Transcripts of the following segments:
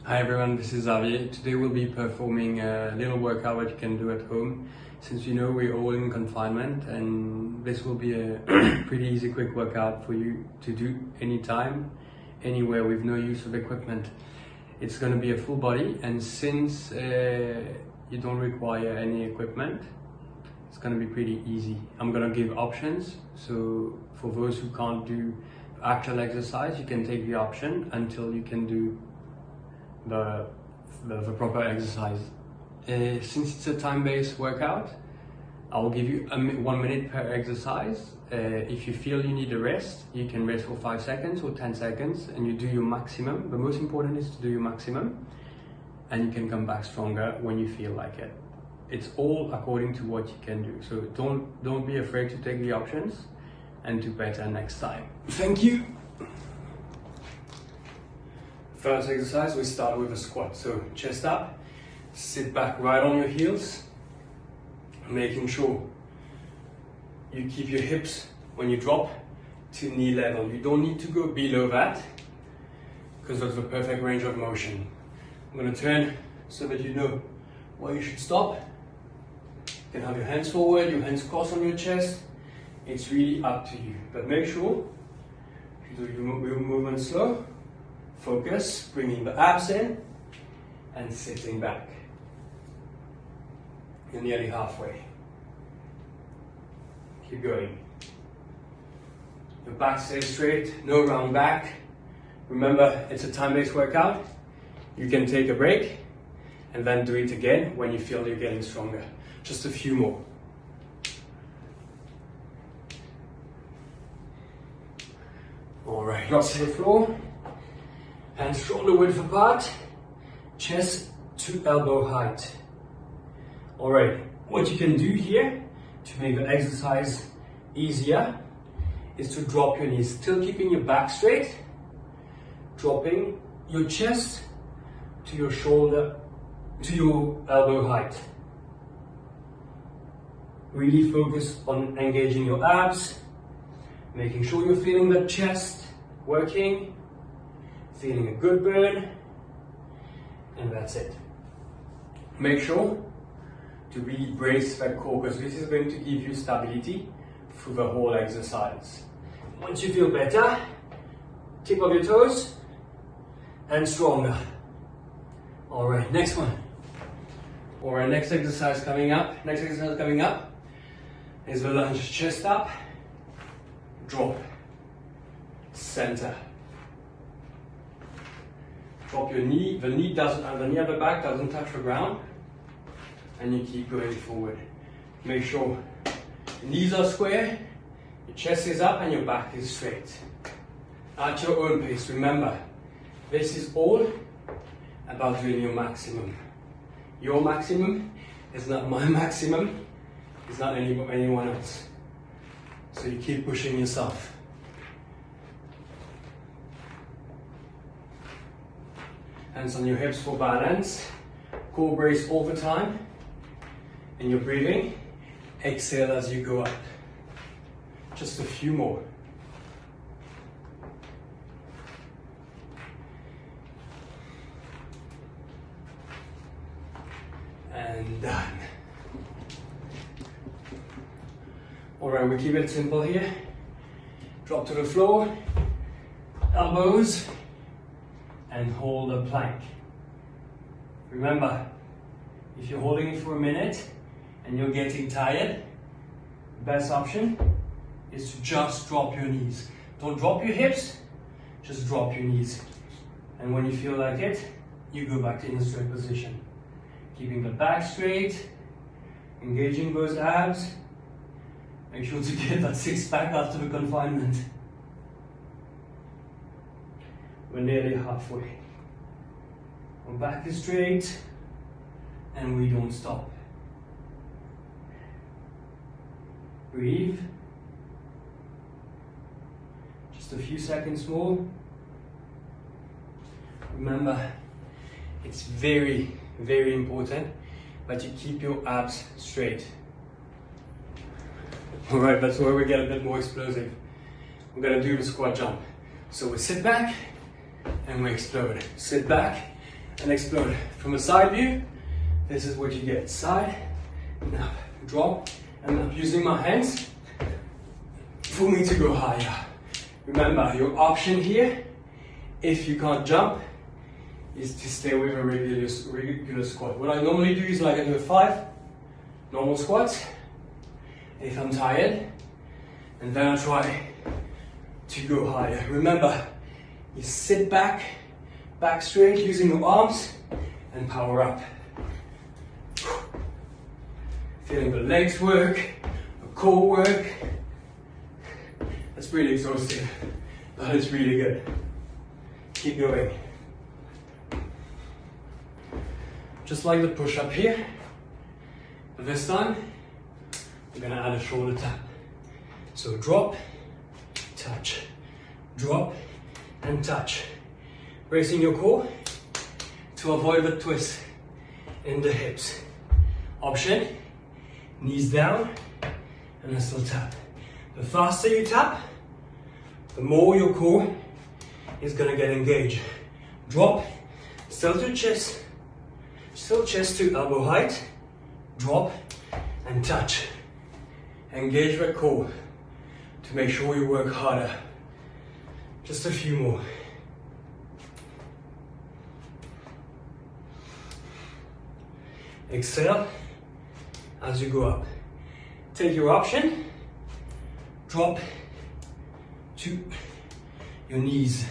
Hi everyone, this is Xavier. Today we'll be performing a little workout that you can do at home. Since you know we're all in confinement, and this will be a pretty easy quick workout for you to do anytime, anywhere with no use of equipment. It's going to be a full body, and since you don't require any equipment, it's going to be pretty easy. I'm going to give options, so for those who can't do actual exercise, you can take the option until you can do the proper exercise. Since it's a time-based workout, I will give you 1 minute per exercise. If you feel you need a rest, you can rest for 5 seconds or 10 seconds and you do your maximum. The most important is to do your maximum, and you can come back stronger when you feel like it. It's all according to what you can do. So don't be afraid to take the options and do better next time. Thank you. First exercise, we start with a squat. So chest up, sit back right on your heels, making sure you keep your hips when you drop to knee level. You don't need to go below that because that's the perfect range of motion. I'm going to turn so that you know where you should stop. You can have your hands forward, your hands crossed on your chest. It's really up to you, but make sure you do your movement slow. Focus, bringing the abs in and sitting back. You're nearly halfway. Keep going. Your back stays straight, no round back. Remember, it's a time-based workout. You can take a break and then do it again when you feel you're getting stronger. Just a few more. All right, drop to the floor. Hands shoulder width apart, chest to elbow height. Alright, what you can do here to make the exercise easier is to drop your knees, still keeping your back straight, dropping your chest to your shoulder, to your elbow height. Really focus on engaging your abs, making sure you're feeling the chest working. Feeling a good burn, and that's it. Make sure to really brace that core because this is going to give you stability through the whole exercise. Once you feel better, tip of your toes and stronger. All right, next one. All right, next exercise coming up is the lunge. Chest up, drop, center. Drop your knee, the knee of the back doesn't touch the ground, and you keep going forward. Make sure your knees are square, your chest is up, and your back is straight. At your own pace. Remember, this is all about doing your maximum. Your maximum is not my maximum, it's not anyone else. So you keep pushing yourself. Hands on your hips for balance. Core brace all the time. And you're breathing. Exhale as you go up. Just a few more. And done. Alright, we keep it simple here. Drop to the floor. Elbows. And hold a plank. Remember, if you're holding it for a minute and you're getting tired, the best option is to just drop your knees. Don't drop your hips, just drop your knees. And when you feel like it, you go back to in a straight position. Keeping the back straight, engaging those abs. Make sure to get that six-pack after the confinement. We're nearly halfway. Our back is straight and we don't stop. Breathe. Just a few seconds more. Remember, it's very, very important that you keep your abs straight. Alright, that's where we get a bit more explosive. We're going to do the squat jump. So we sit back and we explode. Sit back and explode. From a side view, this is what you get. Side, and up, drop, and I'm using my hands for me to go higher. Remember, your option here, if you can't jump, is to stay with a regular squat. What I normally do is like I do 5 normal squats if I'm tired, and then I try to go higher. Remember, you sit back straight using your arms and power up. Feeling the legs work, the core work. That's really exhausting, but it's really good. Keep going. Just like the push-up here, but this time we're gonna add a shoulder tap. So drop, touch, drop, and touch. Bracing your core to avoid the twist in the hips. Option, knees down, and I still tap. The faster you tap, the more your core is gonna get engaged. Drop, still to chest, still chest to elbow height, drop, and touch. Engage the core to make sure you work harder. Just a few more. Exhale as you go up. Take your option, drop to your knees.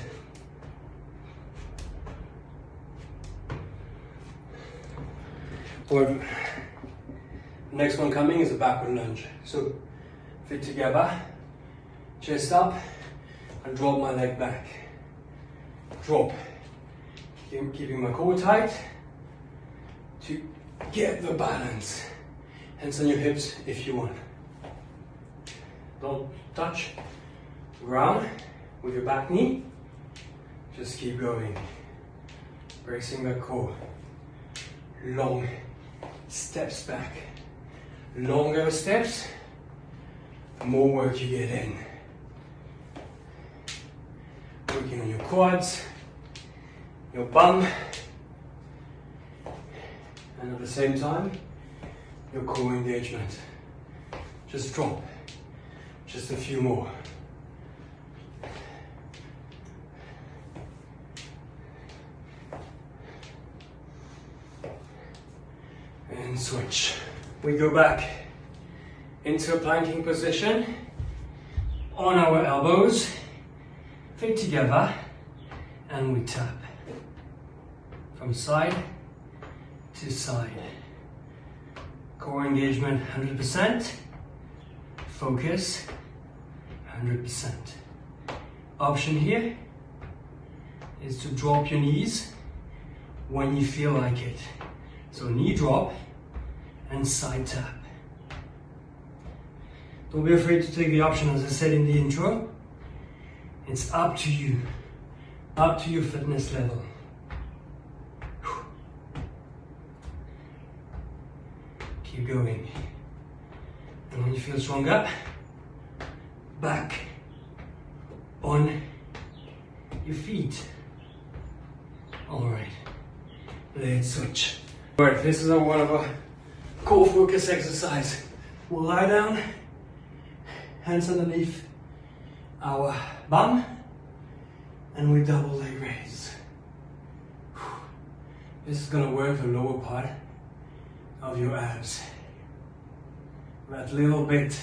Or next one coming is a backward lunge. So feet together, chest up, and drop my leg back. Drop. Keeping my core tight to get the balance. Hands on your hips if you want. Don't touch the ground with your back knee. Just keep going. Bracing the core. Long steps back. Longer steps, the more work you get in. Working on your quads, your bum, and at the same time, your core engagement. Just drop, just a few more. And switch. We go back into a planking position on our elbows, feet together, and we tap from side to side. Core engagement 100%, focus 100%. Option here is to drop your knees when you feel like it. So knee drop and side tap. Don't be afraid to take the option, as I said in the intro. It's up to you, up to your fitness level. Keep going. And when you feel stronger, back on your feet. All right, let's switch. All right, this is one of our core focus exercise. We'll lie down, hands underneath our bum, and we double leg raise. This is gonna work the lower part of your abs. That little bit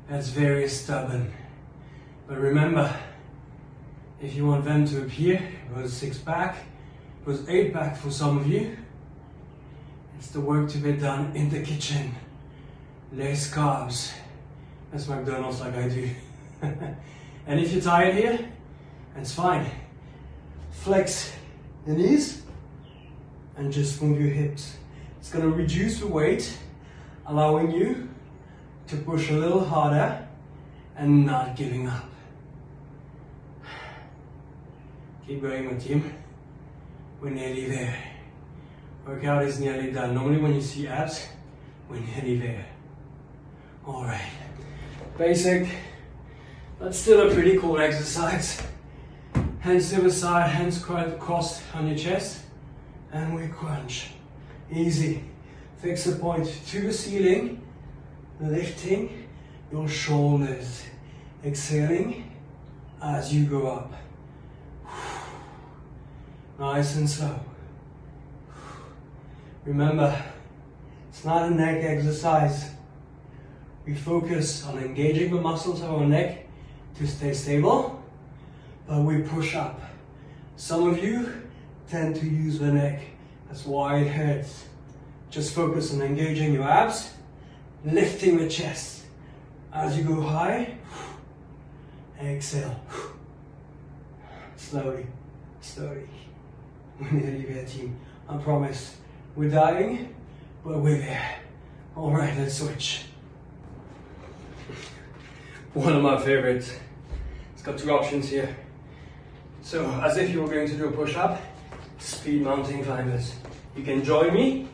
that's very stubborn. But remember, if you want them to appear, it was 6 pack, it was 8 pack for some of you. It's the work to be done in the kitchen. Less carbs. That's McDonald's like I do. And if you're tired here, that's fine. Flex the knees and just move your hips. It's gonna reduce the weight, allowing you to push a little harder and not giving up. Keep going, my team. We're nearly there. Workout is nearly done. Normally when you see abs, we're nearly there. All right, basic, but still a pretty cool exercise. Hands to the side, hands crossed on your chest. and we crunch. Easy. Fix a point to the ceiling, lifting your shoulders. Exhaling as you go up. Nice and slow. Remember, it's not a neck exercise. We focus on engaging the muscles of our neck to stay stable, but we push up. Some of you tend to use the neck. That's why it hurts. Just focus on engaging your abs, lifting the chest. As you go high, exhale. Slowly, slowly. We're nearly there, team. I promise. We're dying, but we're there. All right, let's switch. One of my favorites. It's got two options here. So, as if you were going to do a push-up, speed mountain climbers. You can join me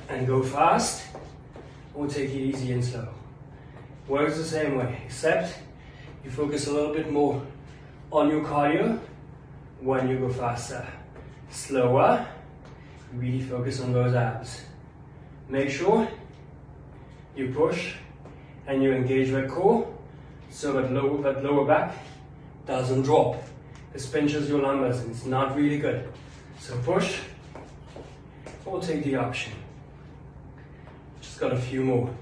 and go fast, or take it easy and slow. Works the same way, except you focus a little bit more on your cardio when you go faster. Slower, really focus on those abs. Make sure you push and you engage that core so that lower back doesn't drop. This pinches your lumbar and it's not really good. So push or take the option. Just got a few more.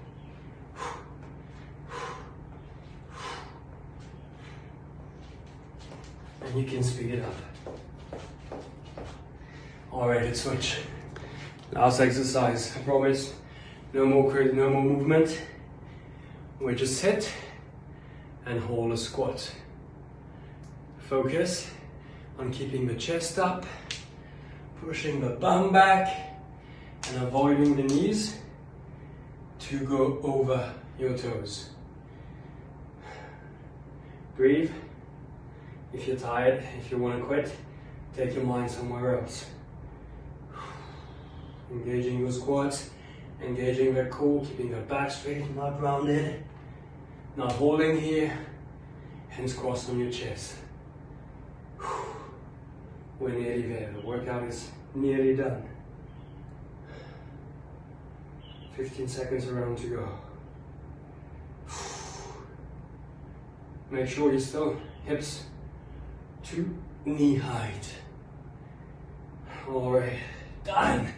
And you can speed it up. Alright, let's switch. Last exercise, I promise. No more movement. We just sit and hold a squat. Focus on keeping the chest up, pushing the bum back, and avoiding the knees to go over your toes. Breathe. If you're tired, if you want to quit, take your mind somewhere else. Engaging your squats, engaging the core, keeping the back straight, not rounded, not holding here, hands crossed on your chest. We're nearly there. The workout is nearly done. 15 seconds around to go. Make sure you're still hips to knee height. All right, done.